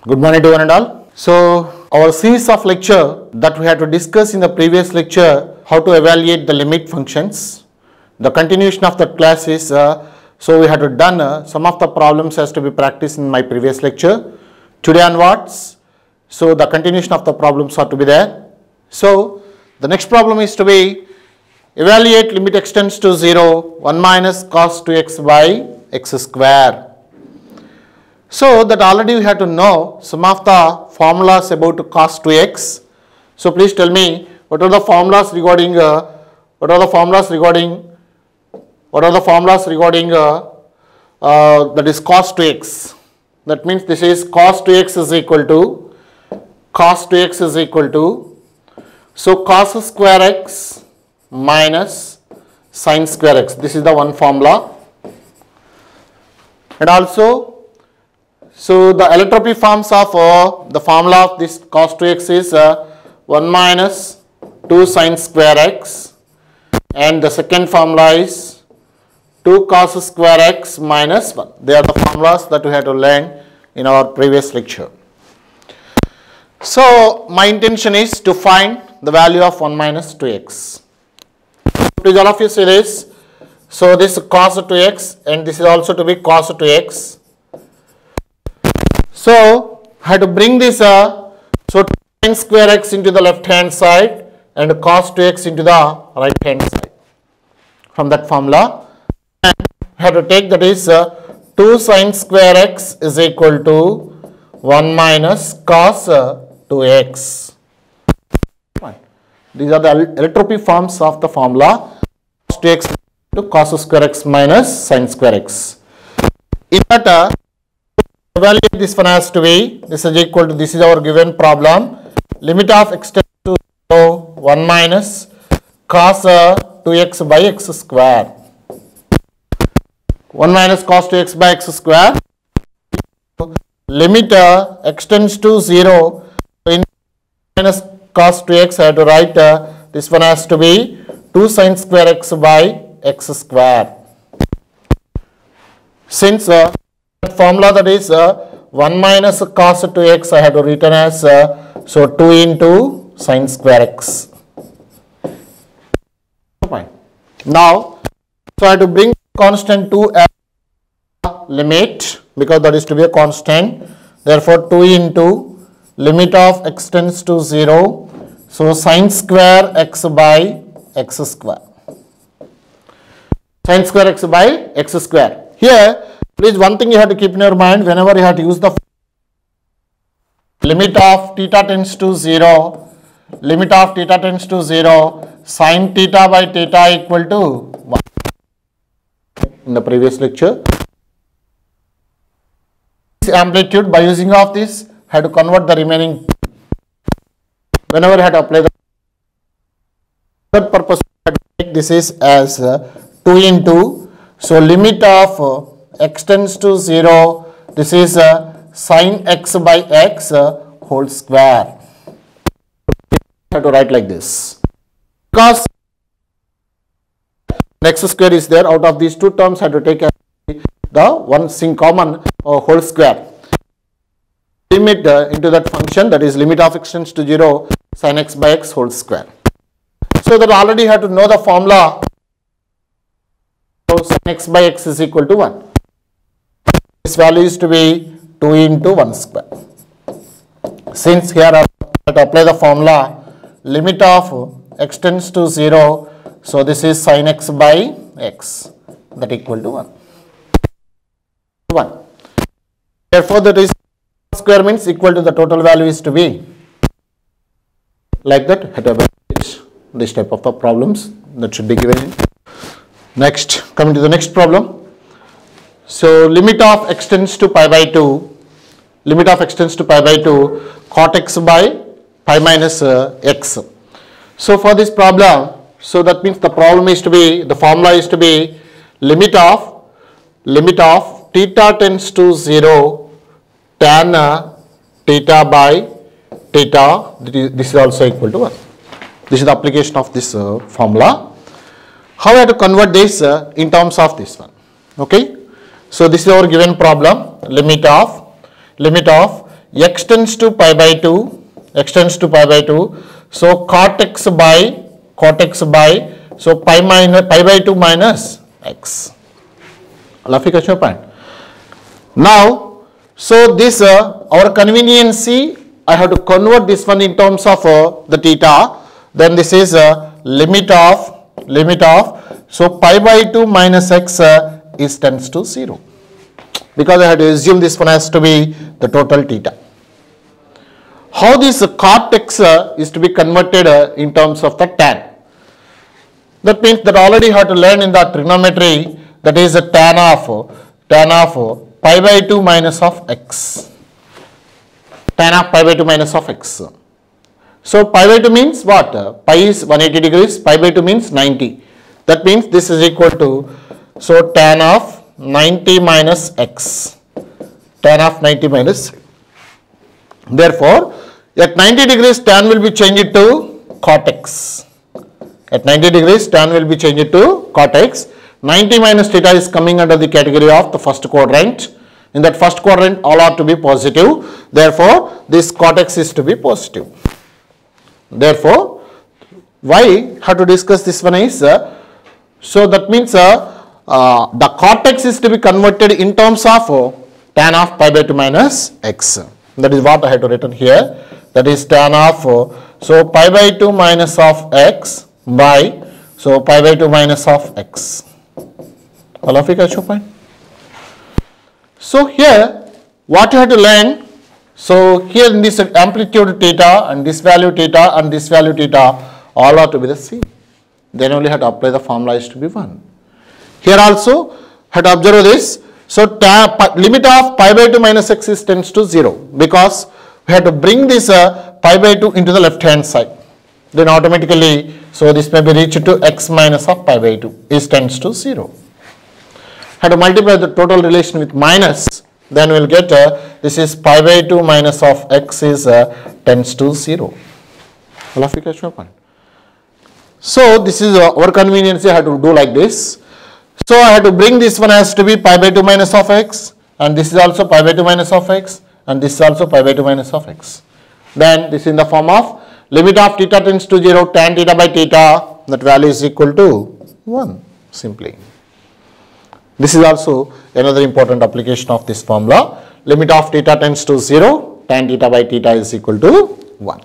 Good morning to one and all. So, our series of lecture that we had to discuss in the previous lecture, how to evaluate the limit functions. The continuation of that class is, so we had to done some of the problems has to be practiced in my previous lecture. Today onwards, so the continuation of the problems are to be there. So, the next problem is to be evaluate limit extends to 0, 1 minus cos 2x by x square. So that already we have to know some of the formulas about cos 2x. So please tell me what are the formulas regarding that is cos 2x. That means this is cos 2x is equal to so cos square x minus sin square x. This is the one formula. And also, so the allotropy forms of the formula of this cos 2x is 1 minus 2 sin square x, and the second formula is 2 cos square x minus 1. They are the formulas that we had to learn in our previous lecture. So my intention is to find the value of 1 minus 2x. Please all of you see this. So this is cos 2x and this is also to be cos 2x. So I have to bring this so sin square x into the left hand side and cos 2x into the right hand side from that formula. And I have to take that is 2 sin square x is equal to 1 minus cos 2x. These are the allotropy forms of the formula cos 2x to cos square x minus sin square x. In that evaluate this one has to be, this is equal to, this is our given problem, limit of extends to 0, 1 minus cos 2x by x square. 1 minus cos 2x by x square. Limit extends to 0, in minus cos 2x I have to write this one has to be 2 sin square x by x square. Since formula that is 1 minus cos 2x I have to written as so 2 into sin square x. Fine. Now, so I have to bring constant to a limit because that is to be a constant. Therefore, 2 into limit of x tends to 0. So sin square x by x square. Sin square x by x square. Here, please, one thing you have to keep in your mind whenever you have to use the limit of theta tends to 0, limit of theta tends to 0, sin theta by theta equal to 1. In the previous lecture, this amplitude by using of this had to convert the remaining. Whenever you had to apply the purpose, this is as 2 into so limit of x tends to 0, this is sin x by x whole square. I have to write like this. Because x square is there, out of these two terms I have to take the one in common whole square. Limit into that function, that is limit of x tends to 0, sin x by x whole square. So that already have to know the formula. So sin x by x is equal to 1. This value is to be 2 into 1 square. Since here I have to apply the formula limit of x tends to 0, so this is sin x by x, that equal to 1. Therefore, that is square means equal to the total value is to be like that. Have to evaluate this type of the problems that should be given. Next, coming to the next problem. So limit of x tends to pi by 2, limit of x tends to pi by 2 cot x by pi minus x. So for this problem, so that means the problem is to be, the formula is to be limit of theta tends to 0 tan theta by theta, this is also equal to 1. This is the application of this formula. How I have to convert this in terms of this one? Okay. So this is our given problem, limit of x tends to pi by 2, so cot x by, so pi by 2 minus x. All of you catch your point. Now, so this our conveniency, I have to convert this one in terms of the theta. Then this is limit of, so pi by 2 minus x is tends to 0. Because I have to assume this one has to be the total theta. How this cot x is to be converted in terms of the tan? That means that already you have to learn in the trigonometry, that is a tan of pi by 2 minus of x. Tan of pi by 2 minus of x. So pi by 2 means what? Pi is 180 degrees, pi by 2 means 90. That means this is equal to, so tan of 90 minus x. Tan of 90 minus. Therefore, at 90 degrees tan will be changed to cot x. At 90 degrees tan will be changed to cot x. 90 minus theta is coming under the category of the first quadrant. In that first quadrant, all are to be positive. Therefore, this cot x is to be positive. Therefore, why have to discuss this one is, so that means the cot x is to be converted in terms of tan of pi by 2 minus x. That is what I have to written here. That is tan of, so pi by 2 minus of x by, so pi by 2 minus of x. All of you catch your point? So here, what you have to learn, so here in this amplitude theta and this value theta and this value theta, all are to be the same. Then only have to apply the formula is to be 1. Here also, have to observe this. So limit of pi by 2 minus x is tends to 0, because we have to bring this pi by 2 into the left hand side. Then automatically, so this may be reached to x minus of pi by 2 is tends to 0. Have to multiply the total relation with minus, then we will get this is pi by 2 minus of x is tends to 0. All of you catch my point? So this is our convenience, I have to do like this. So I have to bring this one as to be pi by 2 minus of x, and this is also pi by 2 minus of x, and this is also pi by 2 minus of x. Then this is in the form of limit of theta tends to 0, tan theta by theta, that value is equal to 1 simply. This is also another important application of this formula. Limit of theta tends to 0, tan theta by theta is equal to 1.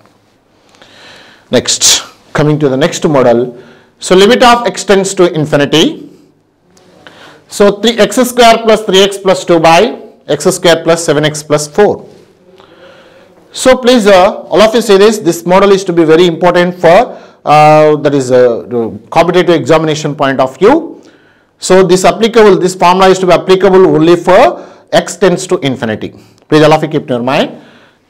Next, coming to the next model. So limit of x tends to infinity. So 3x square plus 3x plus 2 by x square plus 7x plus 4. So please all of you say this, this model is to be very important for that is competitive examination point of view. So this formula is to be applicable only for x tends to infinity. Please all of you keep in your mind.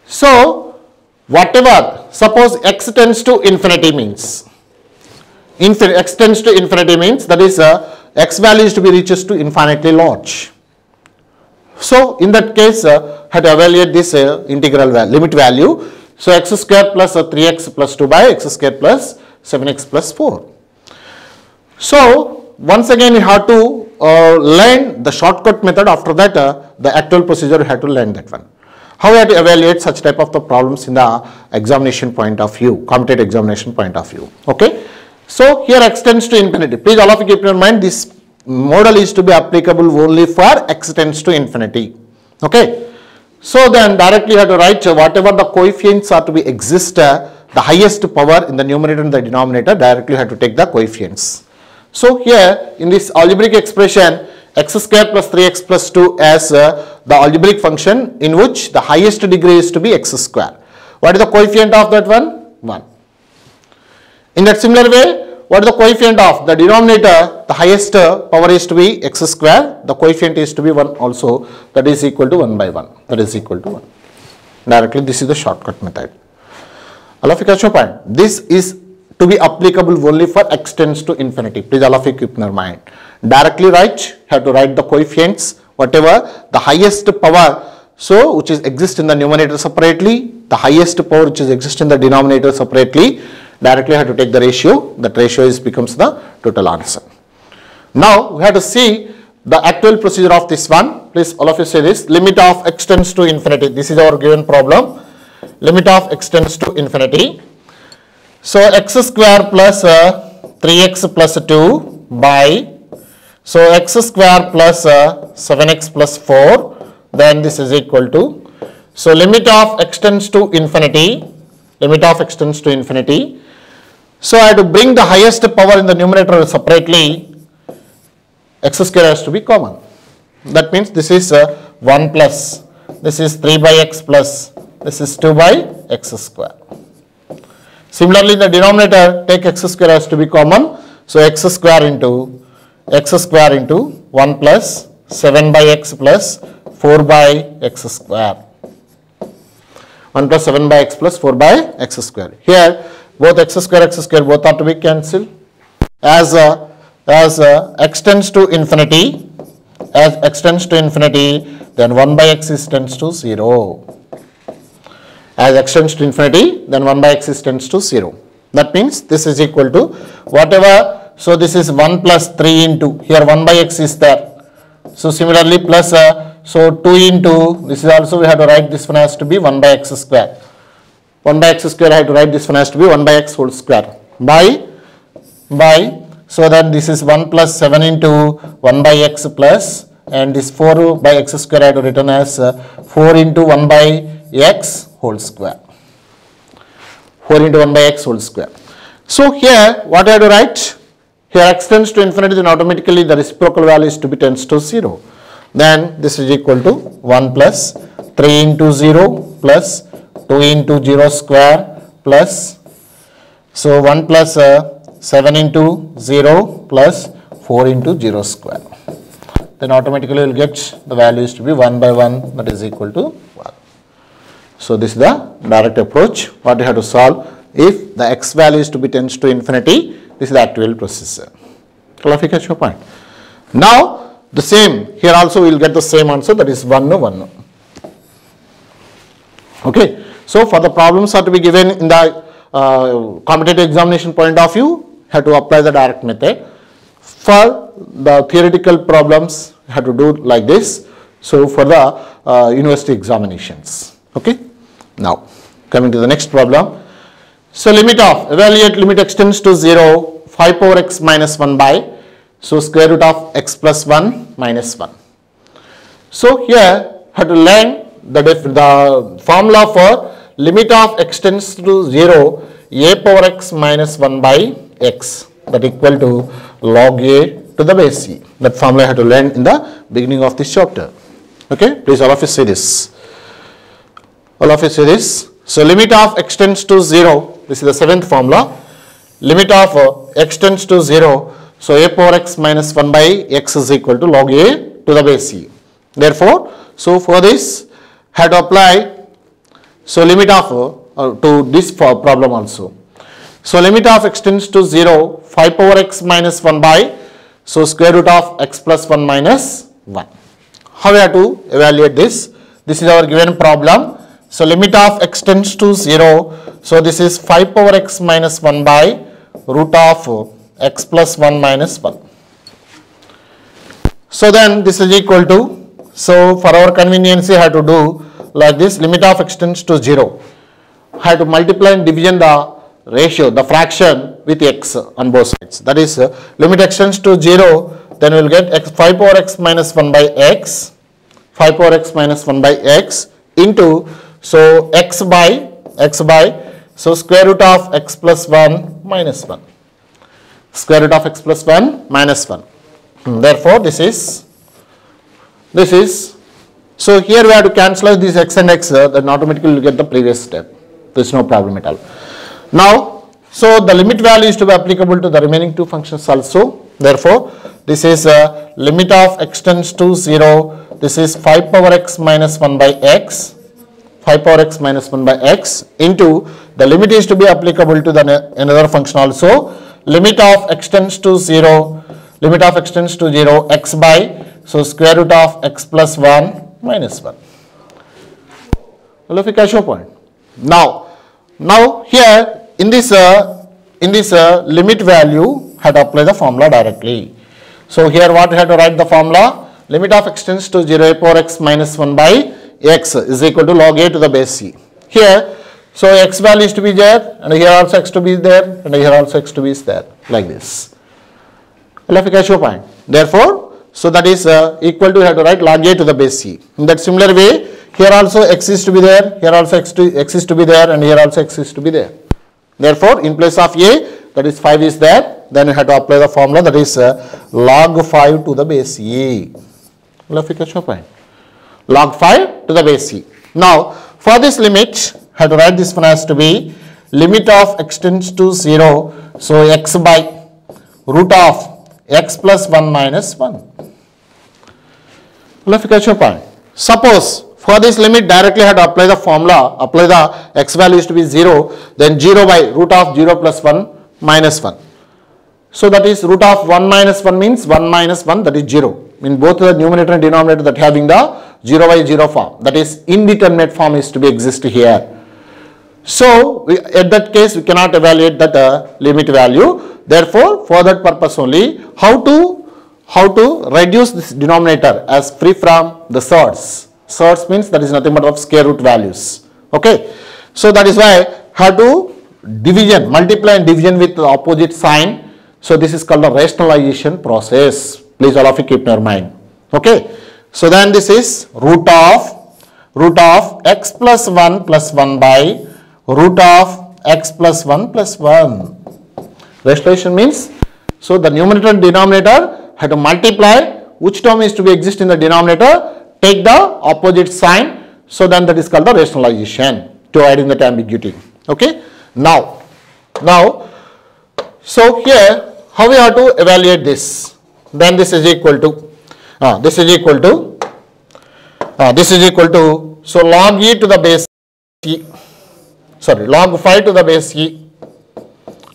So whatever, suppose x tends to infinity means, x tends to infinity means that is x value is to be reaches to infinitely large. So in that case, have to evaluate this integral value, limit value. So x square plus 3x plus 2 by x square plus 7x plus 4. So once again you have to learn the shortcut method. After that the actual procedure you have to learn that one. How you have to evaluate such type of the problems in the examination point of view, competitive examination point of view. Okay. So here x tends to infinity. Please all of you keep in mind this model is to be applicable only for x tends to infinity. Okay. So then directly you have to write whatever the coefficients are to be exist, the highest power in the numerator and the denominator, directly you have to take the coefficients. So here in this algebraic expression, x square plus 3x plus 2 as the algebraic function in which the highest degree is to be x square. What is the coefficient of that one? 1. In that similar way, what is the coefficient of the denominator? The highest power is to be x square. The coefficient is to be 1 also. That is equal to 1 by 1. That is equal to 1. Directly this is the shortcut method. All of you catch your point. This is to be applicable only for x tends to infinity. Please all of you keep in your mind. Directly write, have to write the coefficients, whatever the highest power, so which is exist in the numerator separately, the highest power which is exist in the denominator separately, directly have to take the ratio. That ratio becomes the total answer. Now we have to see the actual procedure of this one, please all of you say this, limit of x tends to infinity. This is our given problem. Limit of x tends to infinity. So x square plus 3x plus 2 by, so x square plus 7x plus 4, then this is equal to, so limit of x tends to infinity, limit of x tends to infinity. So I have to bring the highest power in the numerator separately, x square has to be common. That means this is 1 plus, this is 3 by x plus, this is 2 by x square. Similarly, the denominator, take x square has to be common. So x square into 1 plus 7 by x plus 4 by x square. 1 plus 7 by x plus 4 by x square. Here, both x square both are to be cancelled. As x tends to infinity, then 1 by x is tends to 0. As x tends to infinity, then 1 by x is tends to 0. That means this is equal to whatever, so this is 1 plus 3 into, here 1 by x is there. So similarly plus, so 2 into, this is also we have to write this one has to be 1 by x square. 1 by x square I have to write this one has to be 1 by x whole square. By, so then this is 1 plus 7 into 1 by x plus, and this 4 by x square I have to written as 4 into 1 by x whole square. 4 into 1 by x whole square. So here what I have to write? Here x tends to infinity, then automatically the reciprocal value is to be tends to 0. Then this is equal to 1 plus 3 into 0 plus 2 into 0 square plus, so 1 plus 7 into 0 plus 4 into 0 square. Then automatically we will get the value is to be 1 by 1, that is equal to 1. So this is the direct approach what you have to solve if the x value is to be tends to infinity. This is the actual procedure. Clarification your point. Now the same here also we will get the same answer, that is 1 no 1 no. Okay. So for the problems are to be given in the competitive examination point of view, have to apply the direct method. For the theoretical problems have to do like this. So for the university examinations. Okay. Now coming to the next problem. So limit of, evaluate limit x tends to 0, 5 power x minus 1 by, so square root of x plus 1 minus 1. So here have to learn the formula for limit of x tends to 0, a power x minus 1 by x, that equal to log a to the base c. That formula I have to learn in the beginning of this chapter. Okay, please all of you say this. All of you say this. So limit of x tends to 0, this is the seventh formula. Limit of x tends to 0, so a power x minus 1 by x is equal to log a to the base c. Therefore, so for this had to apply, so limit of to this problem also. So limit of x tends to 0, 5 power x minus 1 by, so square root of x plus 1 minus 1. How we have to evaluate this? This is our given problem. So limit of x tends to 0, so this is 5 power x minus 1 by root of x plus 1 minus 1. So then this is equal to, so for our convenience I have to do like this, limit of x tends to 0. I have to multiply and division the ratio, the fraction with x on both sides. That is limit x tends to 0, then we will get x 5 power x minus 1 by x, 5 power x minus 1 by x into, so x by, so square root of x plus 1 minus 1. Square root of x plus 1 minus 1. Therefore, this is, so here we have to cancel this x and x, then automatically you get the previous step. There is no problem at all. Now, so the limit value is to be applicable to the remaining two functions also. Therefore, this is limit of x tends to 0, this is 5 power x minus 1 by x, 5 power x minus 1 by x into, the limit is to be applicable to the another function also, limit of x tends to 0, limit of x tends to 0, x by, so square root of x plus 1 minus 1. Clarification point. Now here in this limit value had to apply the formula directly. So here what we have to write the formula? Limit of x tends to 0 a power x minus 1 by x is equal to log a to the base c. Here, so x value is to be there, and here also x to be there, and here also x to be there, like this. Will you catch your point? Therefore, so that is equal to, you have to write log a to the base c. In that similar way, here also x is to be there, here also x is to be there, and here also x is to be there. Therefore, in place of a, that is 5 is there, then you have to apply the formula, that is log 5 to the base c. Will you catch your point? Log 5 to the base c. Now, for this limit, I have to write this one as to be limit of x tends to 0. So, x by root of x plus 1 minus 1. Will you catch your point? Suppose, for this limit directly I have to apply the formula, apply the x value is to be 0, then 0 by root of 0 plus 1 minus 1. So, that is root of 1 minus 1 means 1 minus 1, that is 0. In both the numerator and denominator, that having the 0 by 0 form, that is indeterminate form is to be exist here. So, at that case we cannot evaluate that limit value. Therefore, for that purpose only, how to reduce this denominator as free from the surds. Surds means that is nothing but of square root values. Okay. So, that is why how to division, multiply and division with the opposite sign. So, this is called the rationalization process. Please all of you keep in your mind. Okay. So, then this is root of x plus 1 plus 1 by root of x plus 1 plus 1. Rationalization means, so the numerator and denominator have to multiply, which term is to be exist in the denominator, take the opposite sign, so then that is called the rationalization to avoid in that ambiguity. Okay. Now, so here how we have to evaluate this? Then this is equal to so log e to the base e, sorry, log 5 to the base e,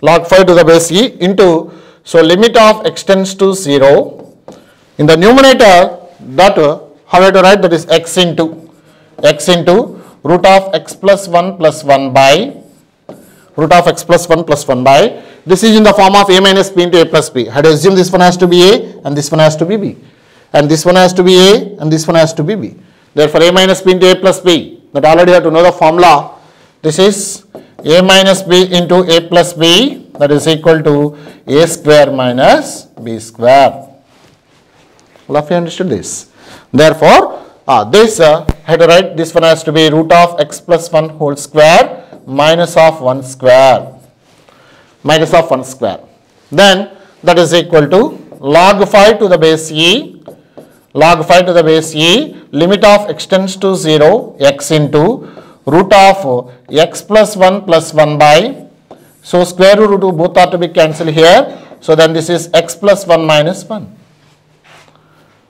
log 5 to the base e into, so limit of x tends to 0. In the numerator, that how we have to write, that is x into root of x plus 1 plus 1 by root of x plus 1 plus 1 by, this is in the form of a minus b into a plus b. I had to assume this one has to be a and this one has to be b, and this one has to be a and this one has to be b. Therefore, a minus b into a plus b, that already have to know the formula. This is a minus b into a plus b, that is equal to a square minus b square. All of you understood this. Therefore, this had to write, this one has to be root of x plus 1 whole square minus of 1 square. Then that is equal to log 5 to the base e, limit of x tends to 0, x into root of x plus 1 plus 1 by, so square root of both are to be cancelled here. So then this is x plus 1 minus 1,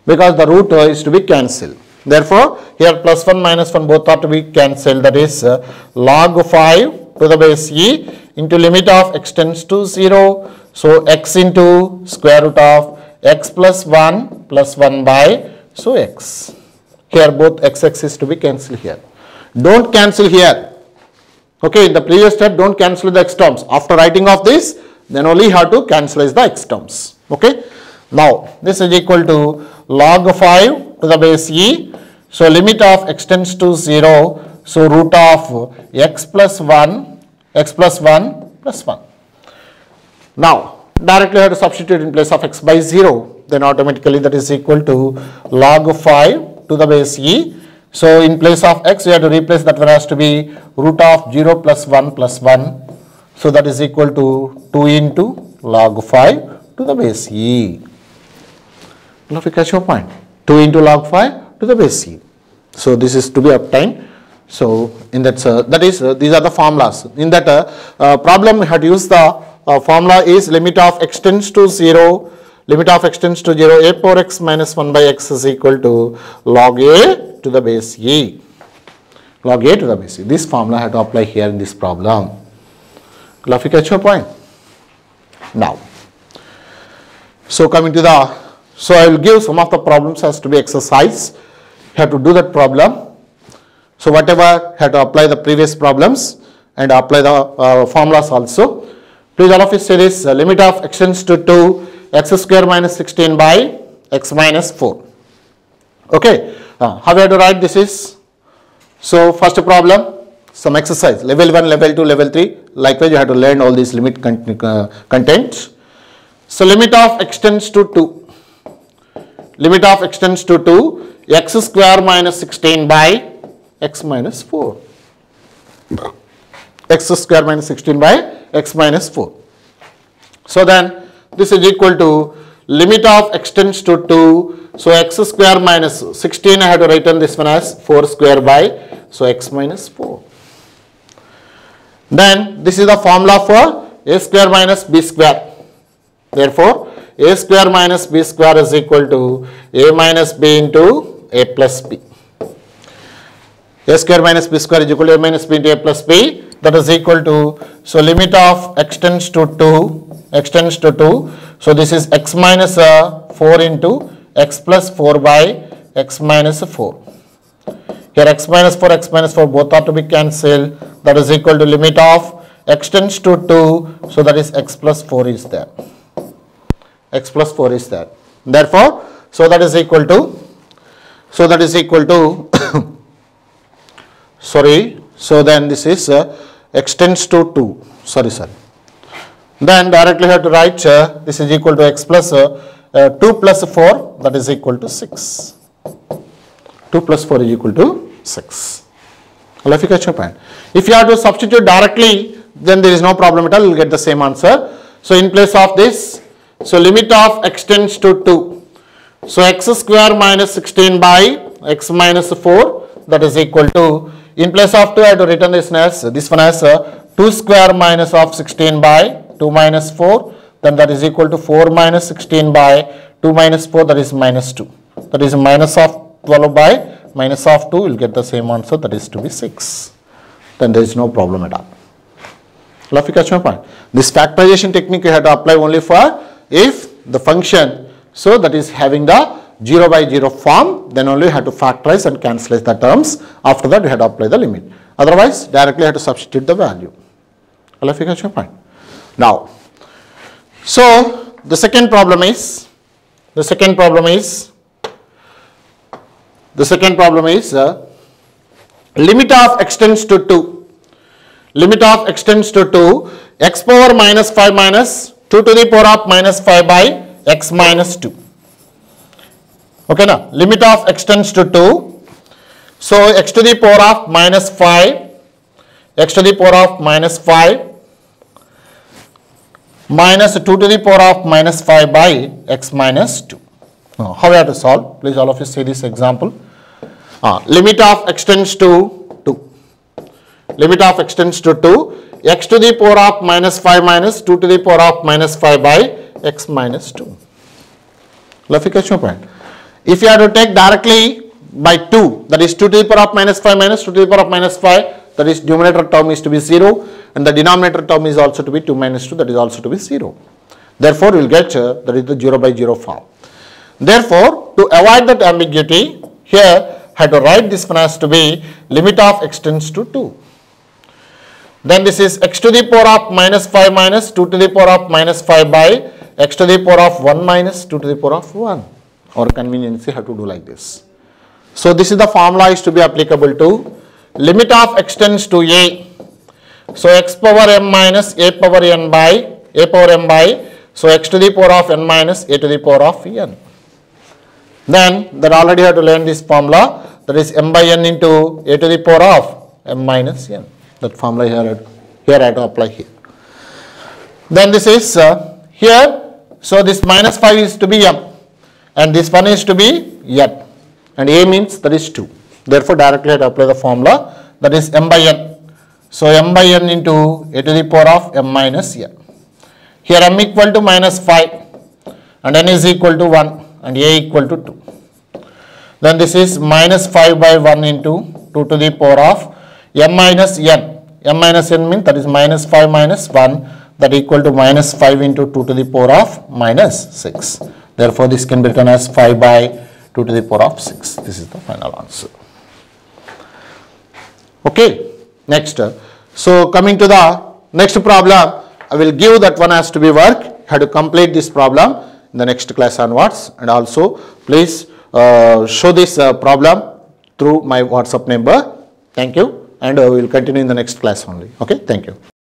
because the root is to be cancelled. Therefore, here plus 1 minus 1 both are to be cancelled, that is log 5 to the base e into limit of x tends to 0. So, x into square root of x plus 1 by, so x. Here both x is to be cancelled here. Don't cancel here. Okay, in the previous step, don't cancel the x terms. After writing of this, then only you have to cancel the x terms. Okay. Now, this is equal to log 5 to the base e. So, limit of x tends to 0. So, root of x plus 1 plus 1. Now, directly I have to substitute in place of x by 0. Then automatically that is equal to log 5 to the base e. So, in place of x, we have to replace that one has to be root of 0 plus 1 plus 1. So, that is equal to 2 into log 5 to the base e. Now, if you catch your point, 2 into log 5 to the base e. So, this is to be obtained. So, in that, these are the formulas. In that problem, we have to use the formula is limit of x tends to 0, a power x minus 1 by x is equal to log a to the base e. This formula I have to apply here in this problem. Now, if you catch your point. Now, so coming to the, so I will give some of the problems as to be exercised. You have to do that problem. So, whatever had to apply the previous problems and apply the formulas also. Please all of you say this, limit of x tends to 2, x square minus 16 by x minus 4. Okay, how we have to write this is, so first problem, some exercise, level 1, level 2, level 3, likewise you have to learn all these limit contents. So limit of x tends to 2, limit of x tends to 2, x square minus 16 by x minus 4, x square minus 16 by x minus 4. So then this is equal to limit of x tends to 2, so x square minus 16, I have to write on this one as 4 square by, so x minus 4. Then this is the formula for a square minus b square. Therefore, a square minus b square is equal to a minus b into a plus b. A square minus b square is equal to a minus b into a plus b. That is equal to, so limit of x tends to 2, x tends to 2. So this is x minus 4 into x plus 4 by x minus 4. Here x minus 4 both are to be cancelled. That is equal to limit of x tends to 2. So that is x plus 4 is there. X plus 4 is there. Therefore, so that is equal to, sorry, so then this is x tends to 2, sorry. Then directly have to write this is equal to x plus 2 plus 4, that is equal to 6. 2 plus 4 is equal to 6. If you have to substitute directly, then there is no problem at all, you will get the same answer. So in place of this, so limit of x tends to 2. So x square minus 16 by x minus 4, that is equal to, in place of 2 I have to written this one as 2 square minus of 16 by 2 minus 4, then that is equal to 4 minus 16 by 2 minus 4, that is minus 2. That is minus of 12 by minus of 2, you will get the same answer, that is to be 6. Then there is no problem at all. This factorization technique you have to apply only for if the function, so that is having the 0 by 0 form, then only you have to factorize and cancelize the terms. After that you have to apply the limit. Otherwise directly you have to substitute the value. Now, so the second problem is limit of x tends to 2. Limit of x tends to 2, x power minus 5 minus 2 to the power of minus 5 by x minus 2. Okay, now limit of x tends to 2. So x to the power of minus 5, x to the power of minus 5 minus 2 to the power of minus 5 by x minus 2. Now, how we have to solve? Please all of you see this example. Limit of x tends to 2. Limit of x tends to 2. X to the power of minus 5 minus 2 to the power of minus 5 by x minus 2. If you have to take directly by 2, that is 2 to the power of minus 5 minus 2 to the power of minus 5, that is numerator term is to be 0 and the denominator term is also to be 2 minus 2, that is also to be 0. Therefore, we will get that is the 0 by 0 form. Therefore, to avoid that ambiguity, here I have to write this one as to be limit of x tends to 2. Then this is x to the power of minus 5 minus 2 to the power of minus 5 by x to the power of 1 minus 2 to the power of 1. Or convenience, you have to do like this. So this is the formula is to be applicable to limit of x tends to a. So x power m minus a power n by so x to the power of n minus a to the power of n. Then that already have to learn this formula, that is m by n into a to the power of m minus n. That formula here I have to apply here. Then this is here, so this minus 5 is to be m and this one is to be n and a means that is 2. Therefore, directly I have to apply the formula, that is m by n. So m by n into a to the power of m minus n. Here m equal to minus 5 and n is equal to 1 and a equal to 2. Then this is minus 5 by 1 into 2 to the power of m minus n. M minus n means that is minus 5 minus 1, that equal to minus 5 into 2 to the power of minus 6. Therefore, this can be written as 5 by 2 to the power of 6. This is the final answer. Okay, next. So coming to the next problem, I will give that one has to be work. Have to complete this problem. the next class onwards, and also please show this problem through my WhatsApp number. Thank you, and we will continue in the next class only. Okay, thank you.